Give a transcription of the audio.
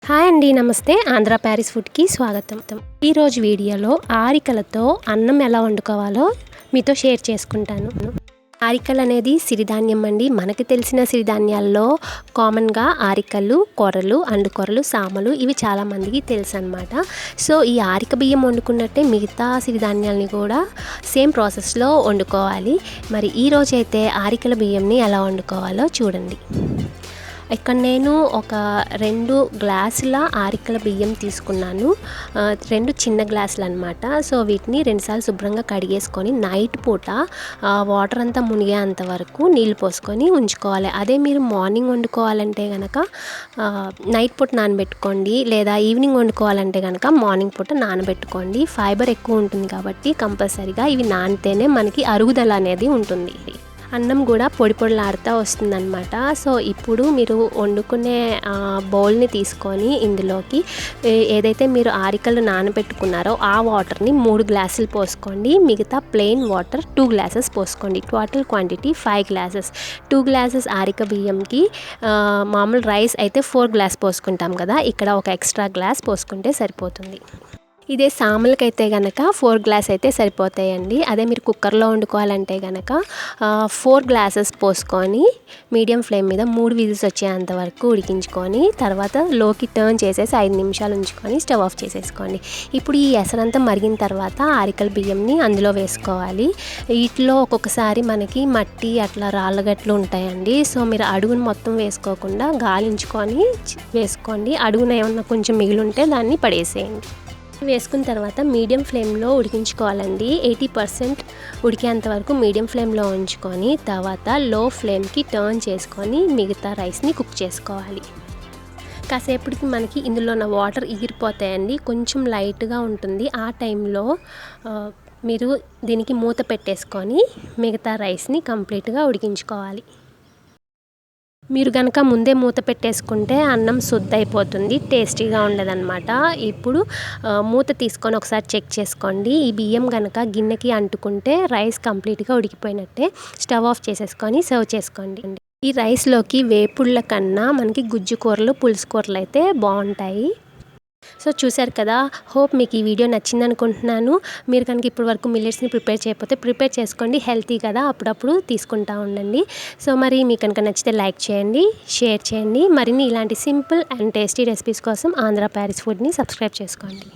Hi అండి, నమస్తే. ఆంధ్రపారిస్ ఫుడ్కి స్వాగతం. ఈరోజు వీడియోలో ఆరికలతో అన్నం ఎలా వండుకోవాలో మీతో షేర్ చేసుకుంటాను. ఆరికలు అనేది సిరిధాన్యం అండి. మనకి తెలిసిన సిరిధాన్యాల్లో కామన్గా ఆరికలు, కొర్రలు, అండుకొర్రలు, సామలు ఇవి చాలామందికి తెలుసు అనమాట. సో ఈ ఆరిక బియ్యం వండుకున్నట్టే మిగతా సిరిధాన్యాలని కూడా సేమ్ ప్రాసెస్లో వండుకోవాలి. మరి ఈరోజు అయితే ఆరికల బియ్యంని ఎలా వండుకోవాలో చూడండి. ఇక్కడ నేను ఒక 2 గ్లాసుల ఆరికల బియ్యం తీసుకున్నాను. 2 చిన్న గ్లాసులు అనమాట. సో వీటిని 2 సార్లు శుభ్రంగా కడిగేసుకొని నైట్ పూట వాటర్ అంతా మునిగేంత వరకు నీళ్ళు పోసుకొని ఉంచుకోవాలి. అదే మీరు మార్నింగ్ వండుకోవాలంటే కనుక నైట్ పూట నానబెట్టుకోండి, లేదా ఈవినింగ్ వండుకోవాలంటే కనుక మార్నింగ్ పూట నానబెట్టుకోండి. ఫైబర్ ఎక్కువ ఉంటుంది కాబట్టి కంపల్సరీగా ఇవి నానితేనే మనకి అరుగుదల అనేది ఉంటుంది. అన్నం కూడా పొడి పొడిలాడుతూ వస్తుందన్నమాట. సో ఇప్పుడు మీరు వండుకునే బౌల్ని తీసుకొని ఇందులోకి ఏదైతే మీరు ఆరికలు నానబెట్టుకున్నారో ఆ వాటర్ని 3 గ్లాసులు పోసుకోండి. మిగతా ప్లెయిన్ వాటర్ 2 గ్లాసెస్ పోసుకోండి. Total quantity 5 glasses. 2 గ్లాసెస్ ఆరిక బియ్యంకి మామూలు రైస్ అయితే 4 గ్లాస్ పోసుకుంటాం కదా, ఇక్కడ ఒక ఎక్స్ట్రా గ్లాస్ పోసుకుంటే సరిపోతుంది. ఇదే సామలకైతే కనుక 4 గ్లాస్ అయితే సరిపోతాయండి. అదే మీరు కుక్కర్లో వండుకోవాలంటే కనుక 4 గ్లాసెస్ పోసుకొని మీడియం ఫ్లేమ్ మీద 3 విజిల్స్ వచ్చేంత వరకు ఉడికించుకొని తర్వాత లోకి టర్న్ చేసేసి 5 నిమిషాలు ఉంచుకొని స్టవ్ ఆఫ్ చేసేసుకోండి. ఇప్పుడు ఈ ఎసరంతా మరిగిన తర్వాత ఆరికల బియ్యంని అందులో వేసుకోవాలి. వీటిలో ఒక్కొక్కసారి మనకి మట్టి అట్లా రాళ్ళగట్లు ఉంటాయండి. సో మీరు అడుగును మొత్తం వేసుకోకుండా గాలించుకొని వేసుకోండి. అడుగున ఏమన్నా కొంచెం మిగిలి ఉంటే దాన్ని పడేసేయండి. వేసుకున్న తర్వాత మీడియం ఫ్లేమ్లో ఉడికించుకోవాలండి. 80% ఉడికేంత వరకు మీడియం ఫ్లేమ్లో ఉంచుకొని తర్వాత లో ఫ్లేమ్కి టర్న్ చేసుకొని మిగతా రైస్ని కుక్ చేసుకోవాలి. కాసేపటికి మనకి ఇందులో ఉన్న వాటర్ ఎగిరిపోతాయండి, కొంచెం లైట్గా ఉంటుంది. ఆ టైంలో మీరు దీనికి మూత పెట్టేసుకొని మిగతా రైస్ని కంప్లీట్గా ఉడికించుకోవాలి. మీరు కనుక ముందే మూత పెట్టేసుకుంటే అన్నం అయిపోతుంది, టేస్టీగా ఉండదన్నమాట. ఇప్పుడు మూత తీసుకొని ఒకసారి చెక్ చేసుకోండి. ఈ బియ్యం కనుక గిన్నెకి అంటుకుంటే రైస్ కంప్లీట్గా ఉడికిపోయినట్టే. స్టవ్ ఆఫ్ చేసేసుకొని సర్వ్ చేసుకోండి. ఈ రైస్లోకి వేపుళ్ళ కన్నా మనకి గుజ్జు కూరలు, పులుసు కూరలు అయితే బాగుంటాయి. సో చూశారు కదా, హోప్ మీకు ఈ వీడియో నచ్చింది అనుకుంటున్నాను. మీరు కనుక ఇప్పటి వరకు మిల్లెట్స్ని ప్రిపేర్ చేయకపోతే ప్రిపేర్ చేసుకోండి, హెల్తీ కదా, అప్పుడప్పుడు తీసుకుంటూ ఉండండి. సో మరి మీకు కనుక నచ్చితే లైక్ చేయండి, షేర్ చేయండి. మరిన్ని ఇలాంటి సింపుల్ అండ్ టేస్టీ రెసిపీస్ కోసం ఆంధ్రపారిస్ ఫుడ్ని సబ్స్క్రైబ్ చేసుకోండి.